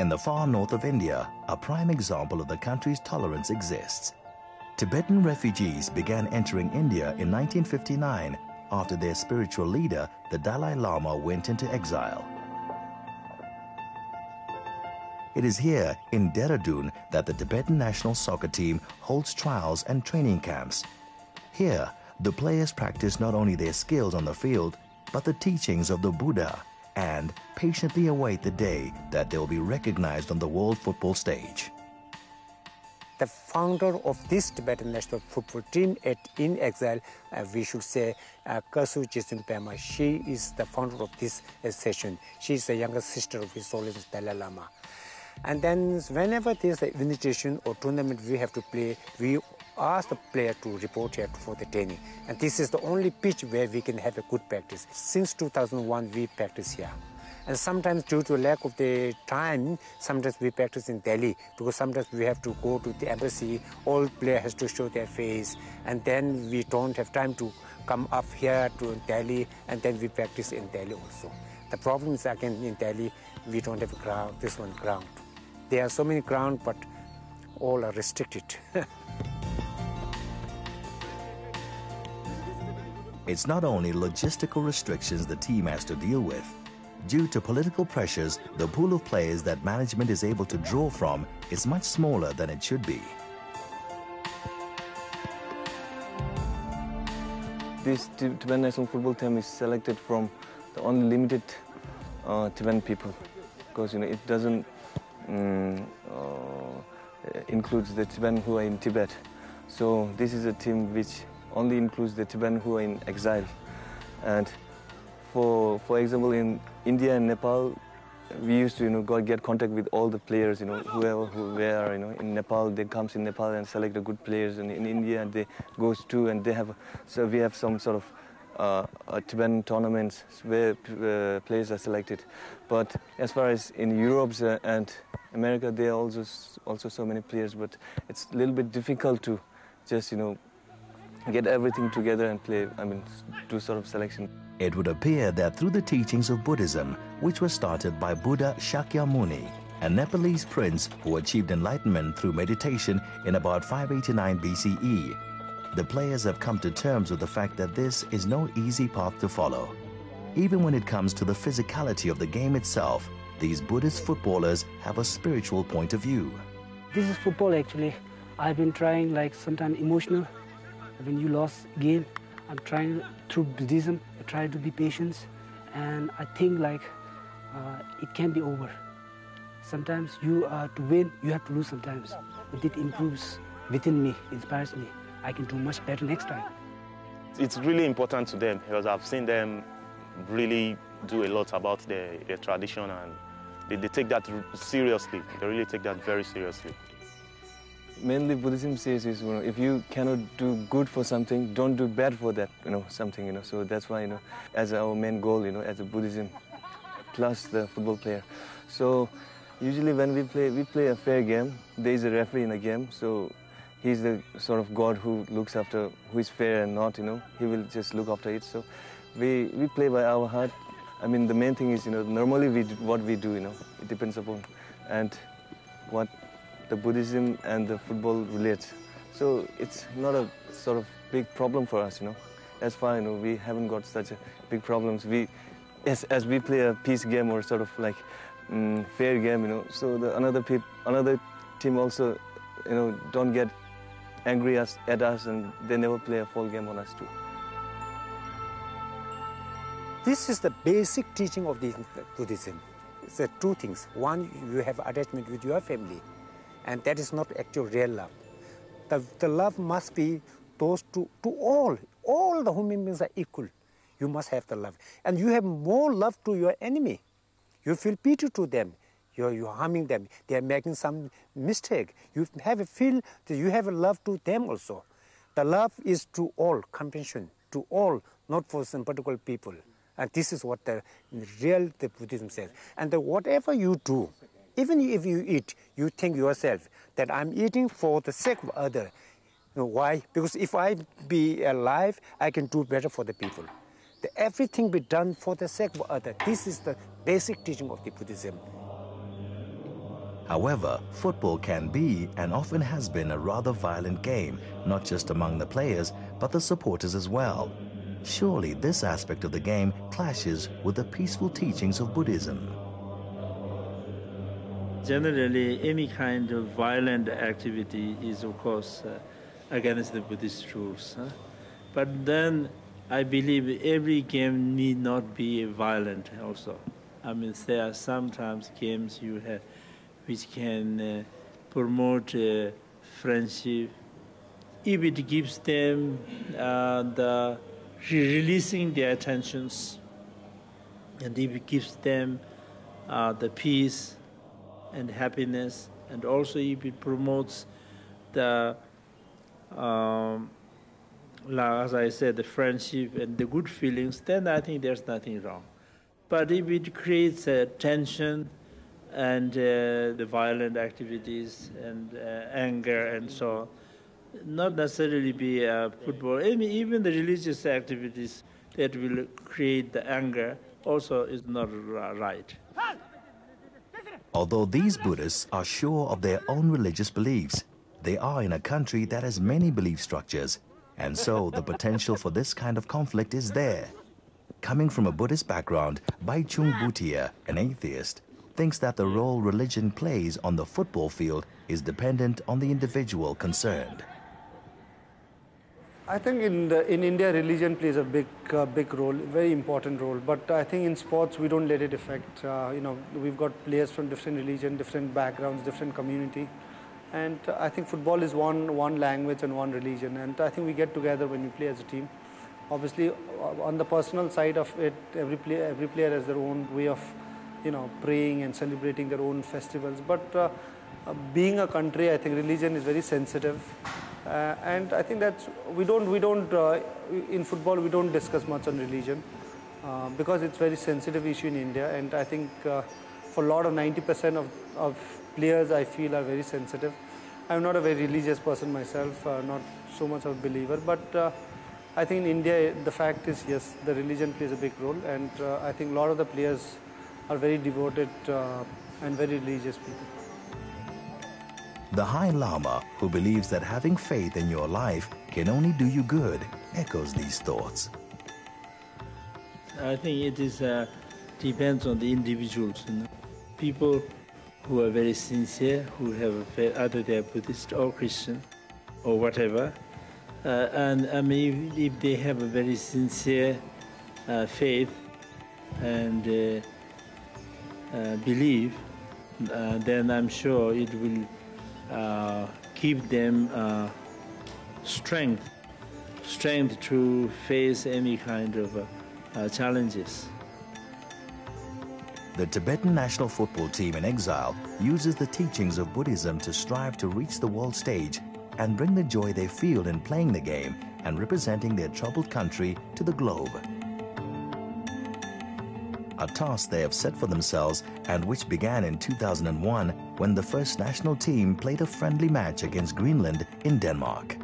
In the far north of India, a prime example of the country's tolerance exists. Tibetan refugees began entering India in 1959 after their spiritual leader, the Dalai Lama, went into exile. It is here in Dehradun that the Tibetan national soccer team holds trials and training camps. Here, the players practice not only their skills on the field, but the teachings of the Buddha and patiently await the day that they will be recognized on the world football stage. The founder of this Tibetan national football team in exile, we should say Kasu Jisung Pema, she is the founder of this session. She is the younger sister of His Holiness Dalai Lama. And then whenever there's an invitation or tournament we have to play, we ask the player to report here for the training. And this is the only pitch where we can have a good practice. Since 2001, we practice here. And sometimes due to lack of the time, sometimes we practice in Delhi, because sometimes we have to go to the embassy, all player has to show their face, and then we don't have time to come up here to Delhi, and then we practice in Delhi also. The problem is again in Delhi, we don't have a ground, this one ground. There are so many grounds, but all are restricted. It's not only logistical restrictions the team has to deal with. Due to political pressures, the pool of players that management is able to draw from is much smaller than it should be. This Tibetan national football team is selected from the only limited Tibetan people, because it doesn't includes the Tibetan who are in Tibet. So this is a team which only includes the Tibetan who are in exile. And for example, in India and Nepal, we used to get contact with all the players, whoever were in Nepal. They comes in Nepal and select the good players, and in India they goes to, and they have, so we have some sort of Tibetan tournaments where players are selected. But as far as in Europe and America, there are also so many players, but it's a little bit difficult to just get everything together and play, do sort of selection. It would appear that through the teachings of Buddhism, which was started by Buddha Shakyamuni, a Nepalese prince who achieved enlightenment through meditation in about 589 BCE, the players have come to terms with the fact that this is no easy path to follow. Even when it comes to the physicality of the game itself, these Buddhist footballers have a spiritual point of view. This is football actually. I've been trying, like sometimes emotional. When you lost game, I'm trying through Buddhism, I try to be patient, and I think it can be over. Sometimes to win, you have to lose sometimes. But it improves within me, inspires me. I can do much better next time. It's really important to them, because I've seen them really do a lot about their tradition, and they take that seriously. They really take that very seriously. Mainly Buddhism says is, if you cannot do good for something, don't do bad for that, something, So that's why, as our main goal, as a Buddhism, plus the football player. So usually when we play a fair game, there is a referee in a game, so he's the sort of God who looks after who is fair and not, he will just look after it. So we play by our heart. The main thing is, normally what we do, it depends upon and what the Buddhism and the football relates. So it's not a sort of big problem for us, That's far, we haven't got such a big problems. As we play a peace game or sort of like fair game, so the another team also, don't get angry at us, and they never play a full game on us too. This is the basic teaching of the Buddhism. It's two things. One, you have attachment with your family, and that is not actual real love. The love must be those to all. All the human beings are equal. You must have the love. And you have more love to your enemy. You feel pity to them. You're harming them. They are making some mistake. You have a feel that you have a love to them also. The love is to all, compassion to all, not for some particular people. And this is what the Buddhism says. And whatever you do, even if you eat, you think yourself that I'm eating for the sake of others. Why? Because if I be alive, I can do better for the people. Everything be done for the sake of others. This is the basic teaching of the Buddhism. However, football can be and often has been a rather violent game, not just among the players, but the supporters as well. Surely this aspect of the game clashes with the peaceful teachings of Buddhism. Generally, any kind of violent activity is, of course, against the Buddhist rules. But then I believe every game need not be violent also. I mean, there are sometimes games you have which can promote friendship. If it gives them the releasing their tensions, and if it gives them the peace and happiness, and also if it promotes the, as I said, the friendship and the good feelings, then I think there's nothing wrong. But if it creates tension and the violent activities and anger and so on, not necessarily be football, even the religious activities that will create the anger also is not right. Although these Buddhists are sure of their own religious beliefs, they are in a country that has many belief structures, and so the potential for this kind of conflict is there. Coming from a Buddhist background, Baichung Bhutia, an atheist, thinks that the role religion plays on the football field is dependent on the individual concerned. I think in India, religion plays a big role, very important role. But I think in sports, we don't let it affect. We've got players from different religion, different backgrounds, different community. And I think football is one language and one religion. And I think we get together when we play as a team. Obviously, on the personal side of it, every player has their own way of, praying and celebrating their own festivals. But being a country, I think religion is very sensitive. And I think that's in football we don't discuss much on religion because it's very sensitive issue in India, and I think for a lot of 90% of players I feel are very sensitive. I'm not a very religious person myself, not so much of a believer, but I think in India the fact is, yes, the religion plays a big role, and I think a lot of the players are very devoted and very religious people. The High Lama, who believes that having faith in your life can only do you good, echoes these thoughts. I think it depends on the individuals. People who are very sincere, who have a faith, either they are Buddhist or Christian or whatever, and I mean, if they have a very sincere faith and belief, then I'm sure it will give them strength to face any kind of challenges. The Tibetan national football team in exile uses the teachings of Buddhism to strive to reach the world stage and bring the joy they feel in playing the game and representing their troubled country to the globe. A task they have set for themselves and which began in 2001 when the first national team played a friendly match against Greenland in Denmark.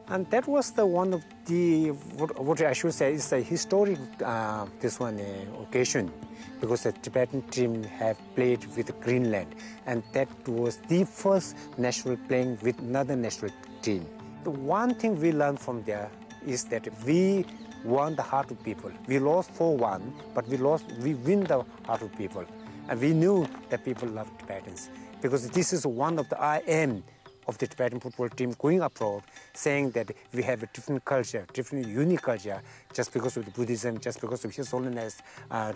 And that was the one of the, what I should say is a historic occasion, because the Tibetan team have played with Greenland, and that was the first national playing with another national team. The one thing we learned from there is that we won the heart of people. We lost 4-1, but we win the heart of people. And we knew that people love Tibetans, because this is one of the aim of the Tibetan football team going abroad, saying that we have a different culture, different unique culture, just because of the Buddhism, just because of His Holiness,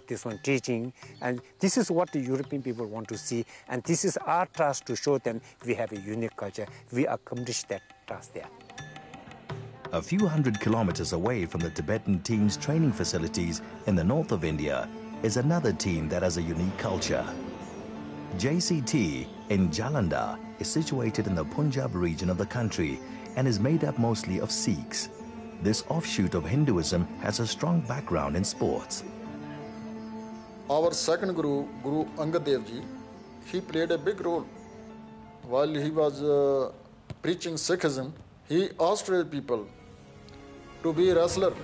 this one teaching. And this is what the European people want to see. And this is our task to show them we have a unique culture. We accomplished that task there. A few hundred kilometers away from the Tibetan team's training facilities in the north of India is another team that has a unique culture. JCT in Jalandhar is situated in the Punjab region of the country and is made up mostly of Sikhs. This offshoot of Hinduism has a strong background in sports. Our second Guru, Guru Angad Dev Ji, he played a big role. While he was preaching Sikhism, he asked people to be a wrestler.